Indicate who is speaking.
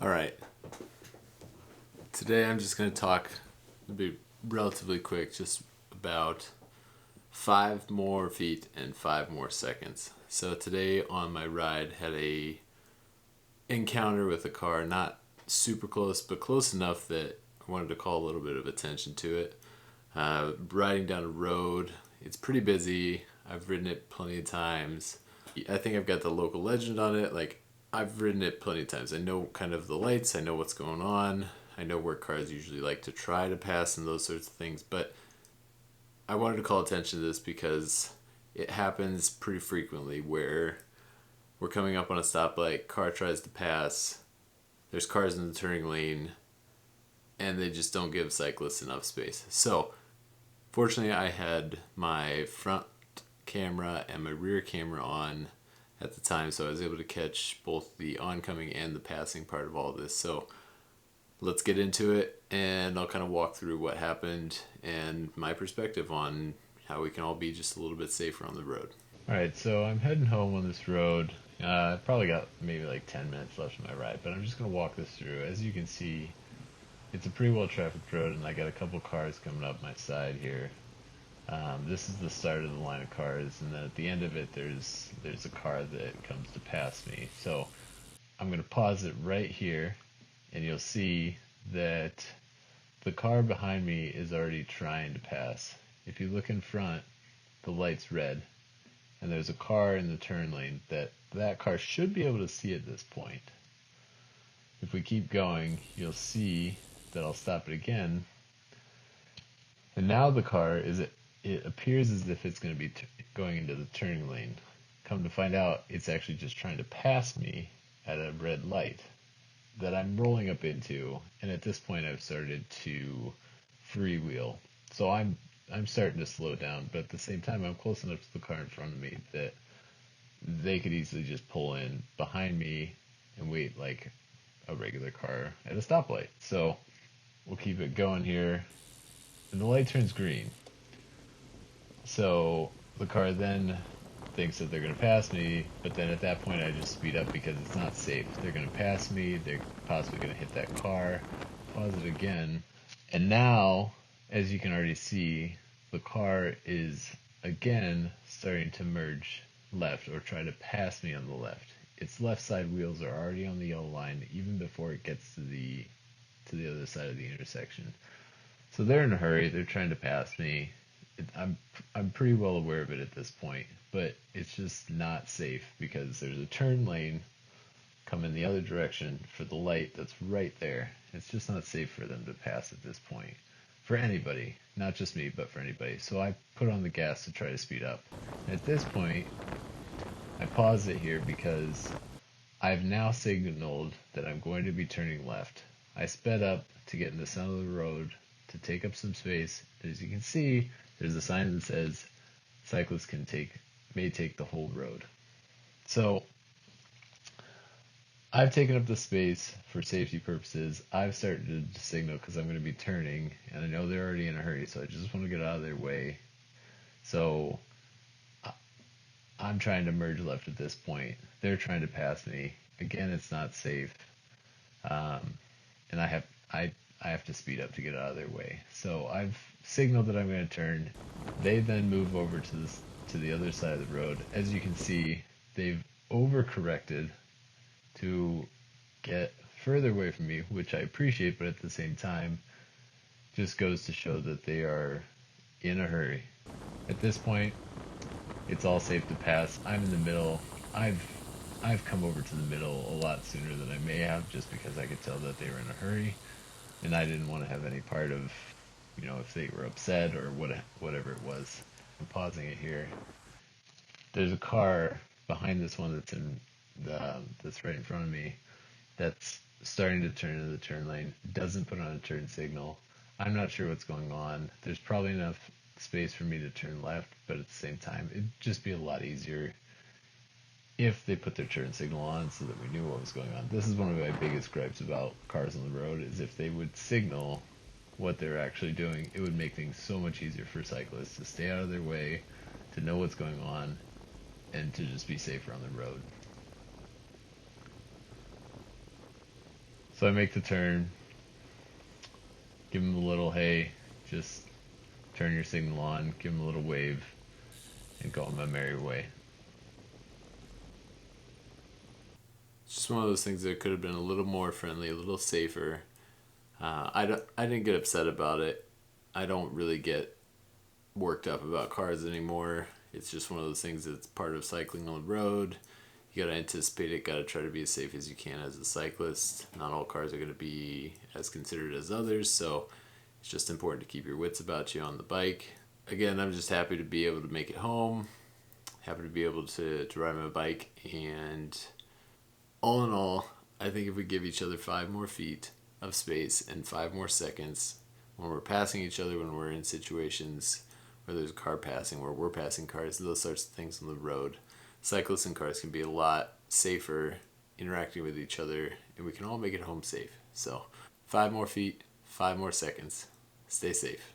Speaker 1: Alright, today I'm just going to talk, it'll be relatively quick, just about 5 more feet and 5 more seconds. So today on my ride had a encounter with a car, not super close, but close enough that I wanted to call a little bit of attention to it. Riding down a road, it's pretty busy. I've ridden it plenty of times. I think I've got the local legend on it. Like, I've ridden it plenty of times. I know kind of the lights. I know what's going on. I know where cars usually like to try to pass and those sorts of things. But I wanted to call attention to this because it happens pretty frequently where we're coming up on a stoplight, car tries to pass, there's cars in the turning lane, and they just don't give cyclists enough space. So, fortunately, I had my front camera and my rear camera on at the time, so I was able to catch both the oncoming and the passing part of all of this. So let's get into it, and I'll kind of walk through what happened and my perspective on how we can all be just a little bit safer on the road. Alright, so I'm heading home on this road. I've probably got maybe like 10 minutes left in my ride, but I'm just going to walk this through. As you can see, it's a pretty well trafficked road, and I got a couple cars coming up my side here. This is the start of the line of cars, and then at the end of it, there's a car that comes to pass me. So I'm going to pause it right here, and you'll see that the car behind me is already trying to pass. If you look in front, the light's red, and there's a car in the turn lane that car should be able to see at this point. If we keep going, you'll see that I'll stop it again, and now the car it appears as if it's going to be going into the turning lane. Come to find out, it's actually just trying to pass me at a red light that I'm rolling up into, and at this point I've started to freewheel. So I'm starting to slow down, but at the same time I'm close enough to the car in front of me that they could easily just pull in behind me and wait like a regular car at a stoplight. So we'll keep it going here, and the light turns green. So the car then thinks that they're going to pass me, but then at that point I just speed up because it's not safe. They're going to pass me, they're possibly going to hit that car. Pause it again, and now, as you can already see, the car is again starting to merge left or try to pass me on the left. Its left side wheels are already on the yellow line even before it gets to the other side of the intersection. So they're in a hurry, they're trying to pass me. I'm pretty well aware of it at this point, but it's just not safe because there's a turn lane coming the other direction for the light that's right there. It's just not safe for them to pass at this point. For anybody, not just me, but for anybody. So I put on the gas to try to speed up. And at this point, I pause it here because I've now signaled that I'm going to be turning left. I sped up to get in the center of the road to take up some space. As you can see, there's a sign that says cyclists may take the whole road. So I've taken up the space for safety purposes. I've started to signal because I'm going to be turning, and I know they're already in a hurry, so I just want to get out of their way. So I'm trying to merge left at this point. They're trying to pass me. Again, it's not safe, and I have to speed up to get out of their way. So I've signaled that I'm going to turn. They then move over to the other side of the road. As you can see, they've overcorrected to get further away from me, which I appreciate, but at the same time, just goes to show that they are in a hurry. At this point, it's all safe to pass. I'm in the middle. I've come over to the middle a lot sooner than I may have, just because I could tell that they were in a hurry, and I didn't want to have any part of, if they were upset or whatever it was. I'm pausing it here. There's a car behind this one that's right in front of me that's starting to turn into the turn lane. Doesn't put on a turn signal. I'm not sure what's going on. There's probably enough space for me to turn left, but at the same time, it'd just be a lot easier if they put their turn signal on so that we knew what was going on. This is one of my biggest gripes about cars on the road, is if they would signal what they're actually doing, it would make things so much easier for cyclists to stay out of their way, to know what's going on, and to just be safer on the road. So I make the turn, give them a little, hey, just turn your signal on, give them a little wave, and go on my merry way. It's just one of those things that could have been a little more friendly, a little safer. I didn't get upset about it. I don't really get worked up about cars anymore. It's just one of those things that's part of cycling on the road. You gotta anticipate it, gotta try to be as safe as you can as a cyclist. Not all cars are gonna be as considered as others, so it's just important to keep your wits about you on the bike. Again, I'm just happy to be able to make it home, happy to be able to ride my bike, and all in all, I think if we give each other 5 more feet of space and 5 more seconds when we're passing each other, when we're in situations where there's a car passing, where we're passing cars, those sorts of things on the road, cyclists and cars can be a lot safer interacting with each other, and we can all make it home safe. So 5 more feet, 5 more seconds. Stay safe.